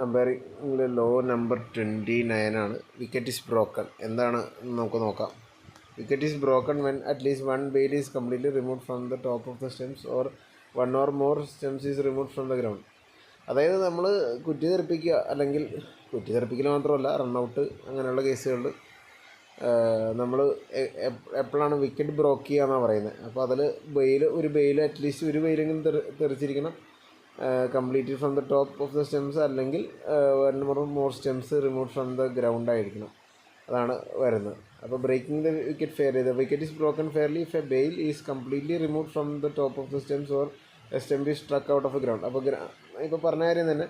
അമ്പയറിംഗിൽ law number 29 ആണ്. Wicket is broken. എന്താണ് നമുക്ക് നോക്കാം. Wicket is broken when at least one bail is completely remove from the top of the stumps or one or more stumps is remove from the ground. അതായത് നമ്മൾ കുറ്റി തെറിപ്പിക്കുക, അല്ലെങ്കിൽ കുറ്റി തെറിപ്പിക്കൽ മാത്രമല്ല റണ്ണൗട്ട് അങ്ങനെയുള്ള കേസുകളിൽ നമ്മൾ എപ്പോഴാണ് വിക്കറ്റ് ബ്രോക്ക് ചെയ്യുക എന്നാണ് പറയുന്നത്. അപ്പോൾ അതിൽ ഒരു ബെയിൽ അറ്റ്ലീസ്റ്റ് ഒരു ബെയിലെങ്കിലും തെറിച്ചിരിക്കണം complete from the top of the stumps, അല്ലെങ്കിൽ one more stumps remove from the ground ആയിരിക്കണം. അതാണ് വരുന്നത്. അപ്പോൾ breaking the wicket fairly, the wicket is broken fairly if a bail is completely remove from the top of the stumps or a stump is struck out of a ground. അപ്പോൾ ഇപ്പോൾ പറഞ്ഞ കാര്യം തന്നെ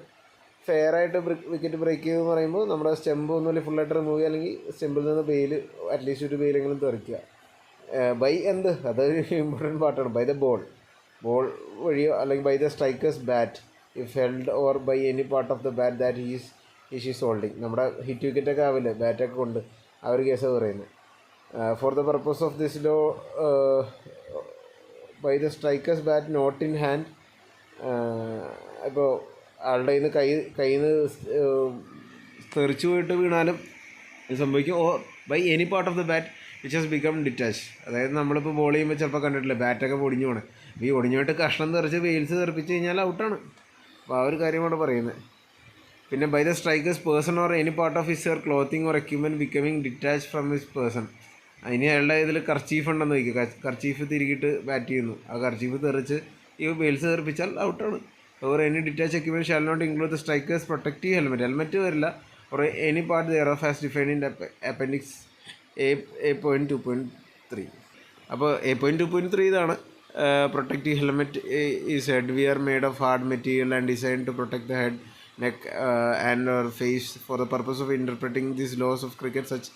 ഫെയറായിട്ട് wicket break ചെയ്തെന്ന് പറയുമ്പോൾ നമ്മുടെ stem ഒന്നുമില്ല ഫുള്ളായിട്ട് റിമൂവ് ചെയ്യുക, അല്ലെങ്കിൽ സ്റ്റെമ്പിൽ നിന്ന് ബെയിൽ അറ്റ്ലീസ്റ്റ് ഒരു ബെയിലെങ്കിലും തെറിക്കുക. ബൈ അതൊരു ഇമ്പോർട്ടൻറ്റ് പാർട്ടാണ്. ബൈ ദ ബോൾ വഴിയോ, അല്ലെങ്കിൽ by the striker's bat if held or by any part of the bat that is holding. നമ്മുടെ ഹിറ്റ് വിക്കറ്റൊക്കെ ആവില്ലേ ബാറ്റൊക്കെ കൊണ്ട്, ആ ഒരു കേസാണ് പറയുന്നത്. For the purpose of this law by the striker's bat not in hand. ഇപ്പോൾ ആളുടെ കയ്യിൽ നിന്ന് തെറിച്ചു പോയിട്ട് വീണാലും ഇത് സംഭവിക്കും. Or by any part of the bat which has become detach. അതായത് നമ്മളിപ്പോൾ ബോൾ ചെയ്യുമ്പോൾ ചിലപ്പോൾ കണ്ടിട്ടില്ല ബാറ്റൊക്കെ പൊടിഞ്ഞു പോകണം. ഈ ഒടിഞ്ഞു പോയിട്ട് കഷ്ണം തെറിച്ച് വെയിൽസ് തെറിപ്പിച്ച് കഴിഞ്ഞാൽ ഔട്ടാണ്. അപ്പോൾ ആ ഒരു കാര്യമാണ് പറയുന്നത്. പിന്നെ by the striker's person or any part of his clothing or equipment becoming detach from his person. അതിന് അയാളുടെ ഇതിൽ കർച്ചീഫ് ഉണ്ടെന്ന് വയ്ക്കുക, കർച്ചീഫ് തിരികിട്ട് ബാറ്റ് ചെയ്യുന്നു, ആ കർച്ചീഫ് തെറിച്ച് ഈ വെയിൽസ് തെറിപ്പിച്ചാൽ ഔട്ടാണ്. Or any detach equipment shall not include the striker's protective helmet വരില്ല. Or any part there of as defined in appendix 8.2.3. അപ്പോൾ 8.2.3 ഇതാണ്. Protective helmet is head wear made of hard material and design to protect the head, neck and or face. For the purpose of interpreting these laws of cricket, such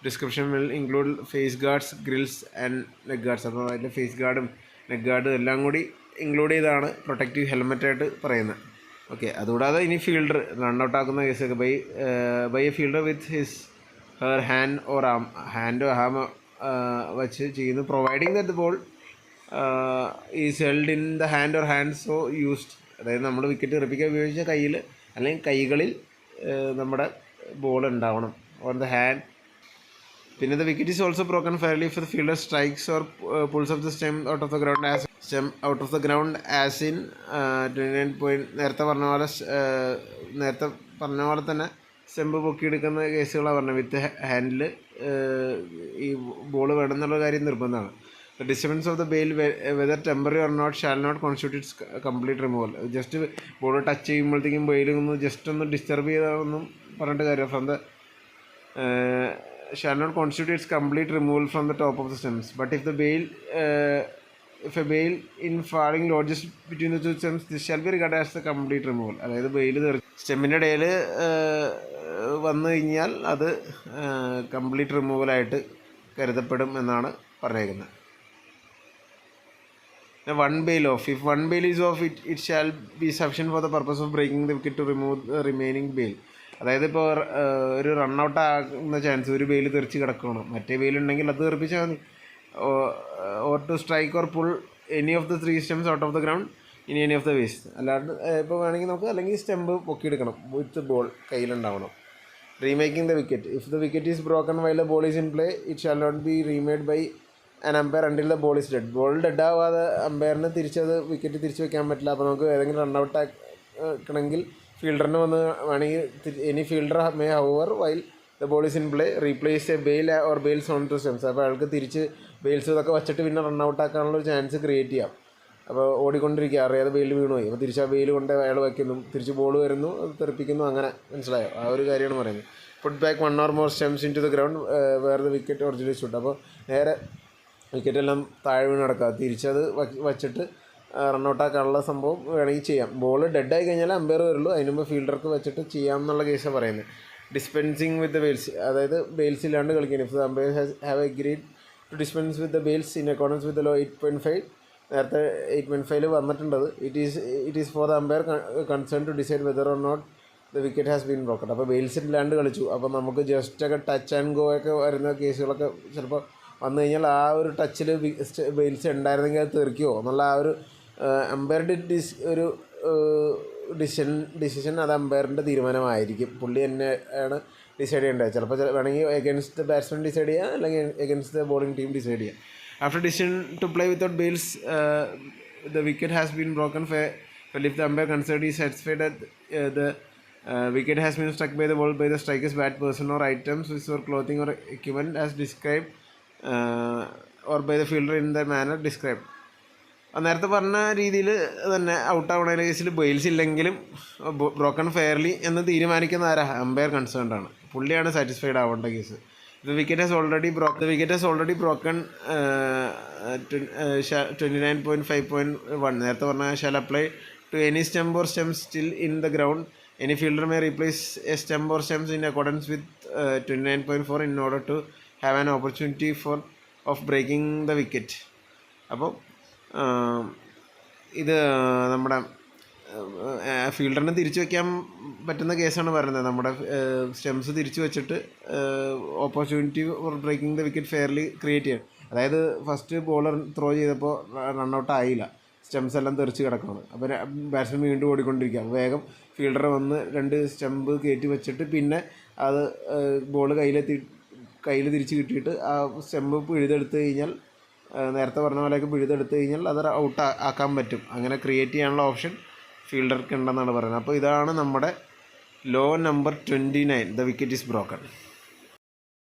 description will include face guards, grills and neck guards. അപ്പോൾ അതിൻ്റെ face ഗാർഡും neck ഗാർഡും എല്ലാം കൂടി include ചെയ്താണ് protective ഹെൽമെറ്റായിട്ട് പറയുന്നത്. Okay, അതുകൂടാതെ ഇനി fielder run out ആക്കുന്ന കേസൊക്കെ by a fielder with his her hand or arm, ഹാൻഡോ ഹാം വച്ച് ചെയ്യുന്നു. Providing that ball is held in the hand or hands so used. അതായത് നമ്മൾ വിക്കറ്റ് തെറിപ്പിക്കാൻ ഉപയോഗിച്ച കയ്യിൽ അല്ലെങ്കിൽ കൈകളിൽ നമ്മുടെ ബോൾ ഉണ്ടാവണം, ഓൺ ദ ഹാൻഡ്. പിന്നെ the wicket is also broken fairly if the fielder strikes or pulls of the stem out of the ground as in 29. നേരത്തെ പറഞ്ഞ പോലെ തന്നെ സ്റ്റെമ്പ് പൊക്കിയെടുക്കുന്ന കേസുകളാണ് പറഞ്ഞത്. വിത്ത് ഹാൻഡിൽ ഈ ബോൾ വേണമെന്നുള്ള കാര്യം നിർബന്ധമാണ്. The disturbance of the bail, whether temporary or not, shall not constitute its complete removal. Just ball touch ചെയ്യുമ്പോഴത്തേക്കും ബെയിലൊന്ന് ജസ്റ്റ് ഒന്ന് ഡിസ്റ്റർബ് ചെയ്താലൊന്നും പറഞ്ഞിട്ട് കാര്യം. From the shall not constitute its complete removal from the top of the stems. But if a bail in falling lodges between the two stems, this shall be regarded as the complete removal. അതായത് bail സ്റ്റെമ്മിൻ്റെ ഇടയിൽ വന്നു കഴിഞ്ഞാൽ അത് complete റിമൂവലായിട്ട് കരുതപ്പെടും എന്നാണ് പറഞ്ഞേക്കുന്നത്. One bail off. If one bail is off, it shall be sufficient for the purpose of breaking the wicket to remove the remaining bail. അതായത് ഇപ്പോൾ ഒരു റണ്ണൗട്ട് ആകുന്ന ചാൻസ്, ഒരു ബെയിൽ തെറിച്ച് കിടക്കണം, മറ്റേ ബെയിൽ ഉണ്ടെങ്കിൽ അത് തെറിപ്പിച്ചാൽ മതി. Or to strike or pull any of the 3 stems out of the ground in any of the waste. അല്ലാണ്ട് ഇപ്പോൾ വേണമെങ്കിൽ നമുക്ക് അല്ലെങ്കിൽ സ്റ്റെമ്പ് പൊക്കിയെടുക്കണം, വിത്ത് ബോൾ കയ്യിലുണ്ടാവണം. Remaking the wicket. If the wicket is broken while the ball is in play, it shall not be remade by an umpire until the ball is dead. Ball dead ആവാതെ അമ്പയറിന് wicket തിരിച്ച് വെക്കാൻ പറ്റില്ല. അപ്പോൾ നമുക്ക് ഏതെങ്കിലും run out ആക്കണമെങ്കിൽ ഫീൽഡറിന് വന്ന് വേണമെങ്കിൽ any fielder may however while the ball is in play replace a bail or bails on to stumps. അപ്പോൾ അയാൾക്ക് തിരിച്ച് ബെയിൽസ് ഇതൊക്കെ വെച്ചിട്ട് പിന്നെ റണ്ണൗട്ട് ആക്കാനുള്ളൊരു ചാൻസ് ക്രിയേറ്റ് ചെയ്യാം. അപ്പോൾ ഓടിക്കൊണ്ടിരിക്കുക, അറിയാതെ ബെയിൽ വീണുപോയി, അപ്പോൾ തിരിച്ച് ആ ബെയിൽ കൊണ്ട് അയാൾ വയ്ക്കുന്നു, തിരിച്ച് ബോൾ വരുന്നു, അത് തെറിപ്പിക്കുന്നു, അങ്ങനെ. മനസ്സിലായോ? ആ ഒരു കാര്യമാണ് പറയുന്നത്. Put back one or more stumps in to the ground where the wicket originally shoot. അപ്പോൾ നേരെ വിക്കറ്റെല്ലാം താഴെ വീണ് കിടക്കുക, തിരിച്ചത് വച്ചിട്ട് റണ്ണൗട്ടാക്കാനുള്ള സംഭവം വേണമെങ്കിൽ ചെയ്യാം. ബോൾ ഡെഡായി കഴിഞ്ഞാൽ അമ്പയർ വരുള്ളൂ, അതിന് മുമ്പ് ഫീൽഡർക്ക് വെച്ചിട്ട് ചെയ്യാം എന്നുള്ള കേസാണ് പറയുന്നത്. ഡിസ്പെൻസിങ് വിത്ത് ദ ബെയിൽസ്, അതായത് ബെയിൽസ് ഇല്ലാണ്ട് കളിക്കുന്നത്. If the umpire have agreed to dispense with the bails in accordance with the law 8.5. നേരത്തെ 8.5 വന്നിട്ടുണ്ടത്. It is for the umpire concern to decide whether or not the wicket has been broken. അപ്പോൾ bails ഇല്ലാണ്ട് കളിച്ചു, അപ്പോൾ നമുക്ക് ജസ്റ്റൊക്കെ touch and go ഒക്കെ വരുന്ന കേസുകളൊക്കെ ചിലപ്പോൾ വന്നു കഴിഞ്ഞാൽ ആ ഒരു ടച്ചിൽ ബെയിൽസ് ഉണ്ടായിരുന്നെങ്കിൽ അത് തെറിക്കുമോ എന്നുള്ള ആ ഒരു അമ്പയറുടെ ഡിസിഷൻ അത് അമ്പയറിൻ്റെ തീരുമാനമായിരിക്കും. പുള്ളി തന്നെ ആണ് ഡിസൈഡ് ചെയ്യേണ്ടത്. ചിലപ്പോൾ വേണമെങ്കിൽ എഗൻസ്റ്റ് ദ ബാറ്റ്സ്മാൻ ഡിസൈഡ് ചെയ്യുക, അല്ലെങ്കിൽ against the bowling team decide ചെയ്യുക. After decision to play without bails the wicket has been broken if the umpire considered is satisfied that the wicket has been struck by the ball by the striker's bat, person or items which were clothing or equipment as described or by the fielder in the manner described. നേരത്തെ പറഞ്ഞ രീതിയിൽ തന്നെ ഔട്ടാവുന്ന കേസിൽ Biles ഇല്ലെങ്കിലും broken fairly എന്ന് തീരുമാനിക്കുന്ന ആരാ? Umpire concerned ആണ്. പുള്ളിയാണ് സാറ്റിസ്ഫൈഡ് ആവേണ്ട case. The wicket has already broken 29.5.1. നേരത്തെ പറഞ്ഞ shall apply to any stump or stems still in the ground. Any fielder may replace a stump or stems in accordance with 29.4 in order to have an opportunity of breaking the wicket. അപ്പോൾ ഇത് നമ്മുടെ ഫീൽഡറിന് തിരിച്ചു വയ്ക്കാൻ പറ്റുന്ന കേസാണ് പറയുന്നത്. നമ്മുടെ stumps തിരിച്ചു വെച്ചിട്ട് opportunity for breaking the wicket fairly create ചെയ്യാൻ. അതായത് ഫസ്റ്റ് ബോളർ ത്രോ ചെയ്തപ്പോൾ റണ്ണൗട്ട് ആയില്ല, സ്റ്റെംസ് എല്ലാം തെറിച്ച് കിടക്കുകയാണ്. അപ്പോൾ ബാറ്റ്സ്മാൻ വീണ്ടും ഓടിക്കൊണ്ടിരിക്കുക. വേഗം ഫീൽഡർ വന്ന് 2 സ്റ്റെമ്പ് കയറ്റി വെച്ചിട്ട് പിന്നെ അത് ബോൾ കയ്യിൽ തിരിച്ച് കിട്ടിയിട്ട് ആ സ്റ്റെമ്പ് പിഴുതെടുത്ത് കഴിഞ്ഞാൽ, നേരത്തെ പറഞ്ഞ പോലെയൊക്കെ പിഴുതെടുത്ത് കഴിഞ്ഞാൽ അത് ഔട്ട് ആക്കാൻ പറ്റും. അങ്ങനെ ക്രിയേറ്റ് ചെയ്യാനുള്ള ഓപ്ഷൻ ഫീൽഡർക്ക് ഉണ്ടെന്നാണ് പറയുന്നത്. അപ്പോൾ ഇതാണ് നമ്മുടെ law number 29, the wicket is broken.